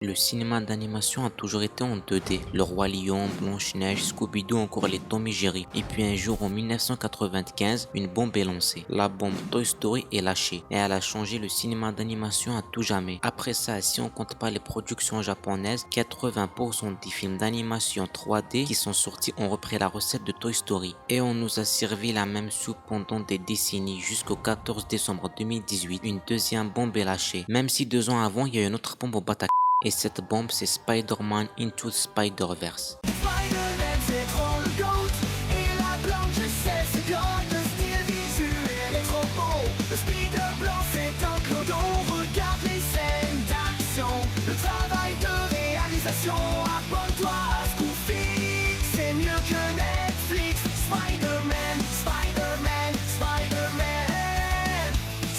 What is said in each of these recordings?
Le cinéma d'animation a toujours été en 2D. Le Roi Lion, Blanche-Neige, Scooby-Doo, encore les Tom et Jerry. Et puis un jour en 1995, une bombe est lancée. La bombe Toy Story est lâchée et elle a changé le cinéma d'animation à tout jamais. Après ça, si on compte pas les productions japonaises, 80% des films d'animation 3D qui sont sortis ont repris la recette de Toy Story. Et on nous a servi la même soupe pendant des décennies jusqu'au 14 décembre 2018. Une deuxième bombe est lâchée. Même si 2 ans avant, il y a une autre bombe au Bataclan. Et cette bombe, c'est Spider-Man Into the Spider-Verse. Spider-Man c'est trop le GOAT. Et la blonde je sais c'est God. Le style visuel est trop beau. Le speeder blanc c'est un clodo. Regarde les scènes d'action. Le travail de réalisation. Abonne-toi à Scooby. C'est mieux que Netflix. Spider-Man, Spider-Man, Spider-Man.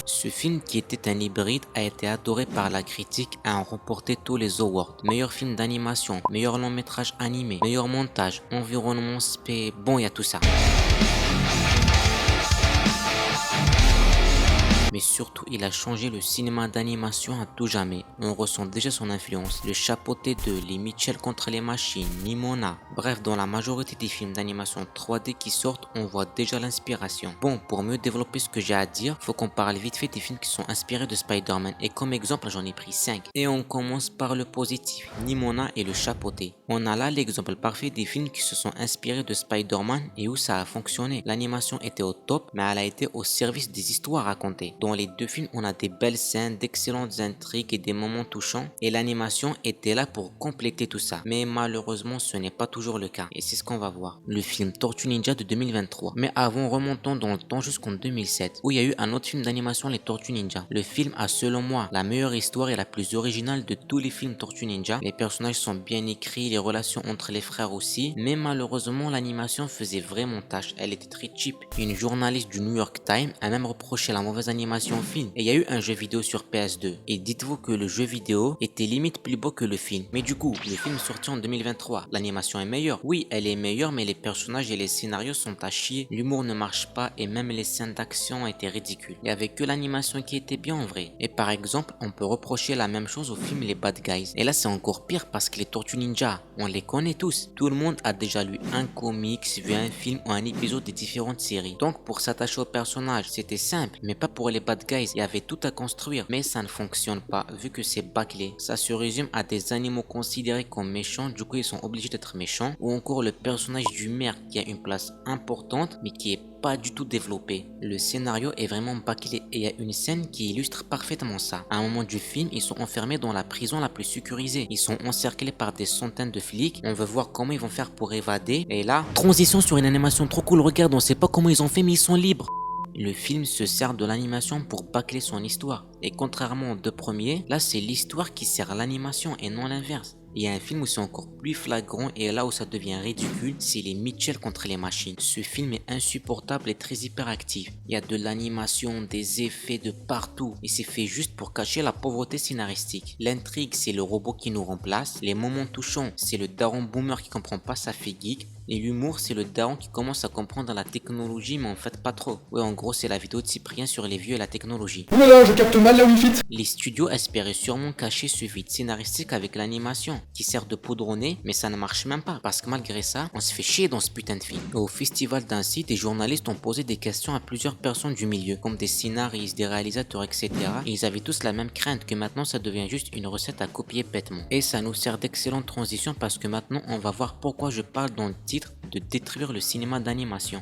Ce film qui était un hybride a été adoré par la critique et a remporté tous les awards. Meilleur film d'animation, meilleur long métrage animé, meilleur montage, environnement spé... Bon, il y a tout ça. Mais surtout, il a changé le cinéma d'animation à tout jamais. On ressent déjà son influence. Le Chapeauté 2, les Mitchell contre les machines, Nimona. Bref, dans la majorité des films d'animation 3D qui sortent, on voit déjà l'inspiration. Bon, pour mieux développer ce que j'ai à dire, faut qu'on parle vite fait des films qui sont inspirés de Spider-Man. Et comme exemple, j'en ai pris 5. Et on commence par le positif, Nimona et le Chapeauté. On a là l'exemple parfait des films qui se sont inspirés de Spider-Man et où ça a fonctionné. L'animation était au top, mais elle a été au service des histoires racontées. Dans les deux films, on a des belles scènes, d'excellentes intrigues et des moments touchants, et l'animation était là pour compléter tout ça. Mais malheureusement, ce n'est pas toujours le cas, et c'est ce qu'on va voir. Le film Tortue Ninja de 2023. Mais avant, remontons dans le temps jusqu'en 2007, où il y a eu un autre film d'animation, les Tortues Ninja. Le film a, selon moi, la meilleure histoire et la plus originale de tous les films Tortue Ninja. Les personnages sont bien écrits, les relations entre les frères aussi, mais malheureusement, l'animation faisait vraiment tâche. Elle était très cheap. Une journaliste du New York Times a même reproché la mauvaise animation au film. Et il y a eu un jeu vidéo sur PS2. Et dites-vous que le jeu vidéo était limite plus beau que le film. Mais du coup, le film est sorti en 2023. L'animation est meilleure. Oui, elle est meilleure, mais les personnages et les scénarios sont à chier. L'humour ne marche pas et même les scènes d'action étaient ridicules. Il y avait que l'animation qui était bien en vrai. Et par exemple, on peut reprocher la même chose au film Les Bad Guys. Et là, c'est encore pire parce que les Tortues Ninja, on les connaît tous. Tout le monde a déjà lu un comics, vu un film ou un épisode des différentes séries. Donc, pour s'attacher aux personnages, c'était simple, mais pas pour les Bad Guys. Il y avait tout à construire, mais ça ne fonctionne pas vu que c'est bâclé. Ça se résume à des animaux considérés comme méchants, du coup ils sont obligés d'être méchants, ou encore le personnage du maire qui a une place importante mais qui est pas du tout développé. Le scénario est vraiment bâclé et il y a une scène qui illustre parfaitement ça. À un moment du film, ils sont enfermés dans la prison la plus sécurisée. Ils sont encerclés par des centaines de flics. On veut voir comment ils vont faire pour évader. Et là, transition sur une animation trop cool. Regarde, on sait pas comment ils ont fait mais ils sont libres. Le film se sert de l'animation pour bâcler son histoire. Et contrairement aux deux premiers, là c'est l'histoire qui sert l'animation et non l'inverse. Il y a un film où c'est encore plus flagrant et là où ça devient ridicule, c'est les Mitchell contre les machines. Ce film est insupportable et très hyperactif. Il y a de l'animation, des effets de partout et c'est fait juste pour cacher la pauvreté scénaristique. L'intrigue, c'est le robot qui nous remplace. Les moments touchants, c'est le daron boomer qui comprend pas sa fait geek. Et l'humour, c'est le daron qui commence à comprendre la technologie, mais en fait pas trop. Ouais, en gros, c'est la vidéo de Cyprien sur les vieux et la technologie. Oulala, je capte mal la Wi-Fi. Les studios espéraient sûrement cacher ce vide scénaristique avec l'animation, qui sert de poudre au nez, mais ça ne marche même pas, parce que malgré ça, on se fait chier dans ce putain de film. Au festival d'Annecy, des journalistes ont posé des questions à plusieurs personnes du milieu, comme des scénaristes, des réalisateurs, etc. Et ils avaient tous la même crainte que maintenant ça devient juste une recette à copier bêtement. Et ça nous sert d'excellente transition parce que maintenant on va voir pourquoi je parle dans le titre de détruire le cinéma d'animation.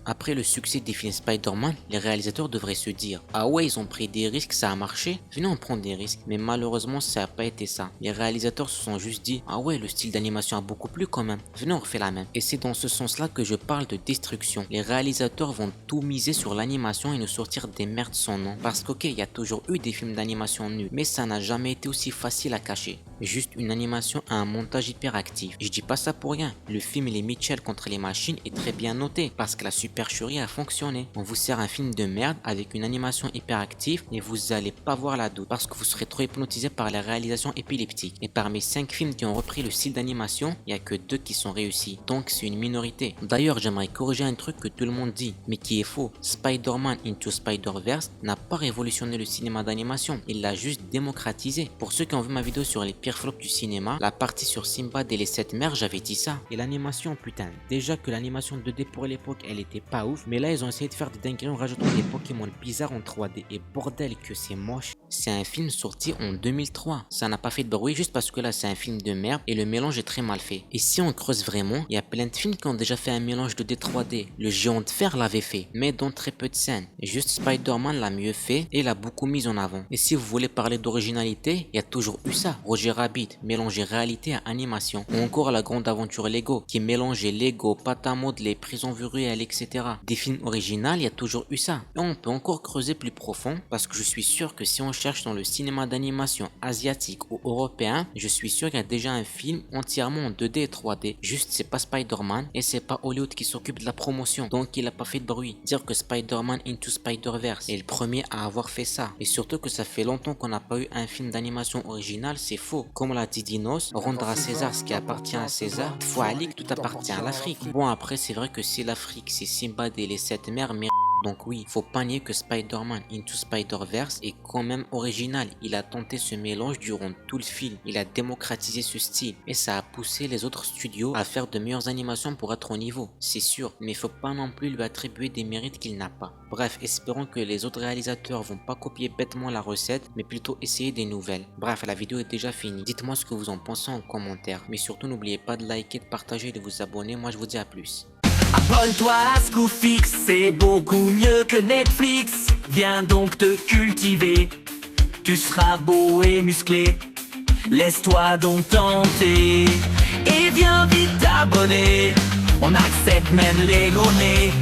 Après le succès des films Spider-Man, les réalisateurs devraient se dire « Ah ouais, ils ont pris des risques, ça a marché, venez on prend des risques. » Mais malheureusement, ça n'a pas été ça. Les réalisateurs se sont juste dit « Ah ouais, le style d'animation a beaucoup plu quand même, venez on refait la même. » Et c'est dans ce sens-là que je parle de destruction. Les réalisateurs vont tout miser sur l'animation et nous sortir des merdes sans nom. Parce qu'ok, il y a toujours eu des films d'animation nuls, mais ça n'a jamais été aussi facile à cacher. Juste une animation à un montage hyperactif. Je dis pas ça pour rien. Le film Les Mitchell contre les machines est très bien noté parce que la super supercherie a fonctionné. On vous sert un film de merde avec une animation hyperactive et vous allez pas voir la doute parce que vous serez trop hypnotisé par la réalisation épileptique. Et parmi 5 films qui ont repris le style d'animation, il y a que 2 qui sont réussis. Donc c'est une minorité. D'ailleurs, j'aimerais corriger un truc que tout le monde dit, mais qui est faux. Spider-Man Into Spider-Verse n'a pas révolutionné le cinéma d'animation, il l'a juste démocratisé. Pour ceux qui ont vu ma vidéo sur les pires flops du cinéma, la partie sur Simbad et les 7 mers, j'avais dit ça. Et l'animation, putain, déjà que l'animation 2D pour l'époque, elle était pas ouf, mais là ils ont essayé de faire des dingueries en rajoutant des Pokémon bizarres en 3D. Et bordel que c'est moche. C'est un film sorti en 2003. Ça n'a pas fait de bruit juste parce que là c'est un film de merde et le mélange est très mal fait. Et si on creuse vraiment, il y a plein de films qui ont déjà fait un mélange de 2D 3D. Le Géant de Fer l'avait fait, mais dans très peu de scènes. Juste Spider-Man l'a mieux fait et l'a beaucoup mis en avant. Et si vous voulez parler d'originalité, il y a toujours eu ça. Roger Rabbit, mélanger réalité à animation. Ou encore La Grande Aventure Lego, qui mélangeait Lego, pâte à modeler, prison vue réelle, etc. Des films originaux, il y a toujours eu ça. Et on peut encore creuser plus profond, parce que je suis sûr que si on cherche dans le cinéma d'animation asiatique ou européen, je suis sûr qu'il y a déjà un film entièrement en 2D et 3D. Juste c'est pas Spider-Man et c'est pas Hollywood qui s'occupe de la promotion, donc il a pas fait de bruit. Dire que Spider-Man Into Spider-Verse est le premier à avoir fait ça, et surtout que ça fait longtemps qu'on n'a pas eu un film d'animation original, c'est faux. Comme l'a dit Dinos, rendre à César ce qui appartient à César, faut aller que tout appartient à l'Afrique. Bon après c'est vrai que si l'Afrique c'est Simbad et les 7 mers, mais donc oui, faut pas nier que Spider-Man Into Spider-Verse est quand même original. Il a tenté ce mélange durant tout le film. Il a démocratisé ce style. Et ça a poussé les autres studios à faire de meilleures animations pour être au niveau. C'est sûr, mais faut pas non plus lui attribuer des mérites qu'il n'a pas. Bref, espérons que les autres réalisateurs vont pas copier bêtement la recette, mais plutôt essayer des nouvelles. Bref, la vidéo est déjà finie. Dites-moi ce que vous en pensez en commentaire. Mais surtout n'oubliez pas de liker, de partager et de vous abonner. Moi je vous dis à plus. Abonne-toi à Scoofix, c'est beaucoup mieux que Netflix. Viens donc te cultiver, tu seras beau et musclé. Laisse-toi donc tenter et viens vite t'abonner. On accepte même les gros nez.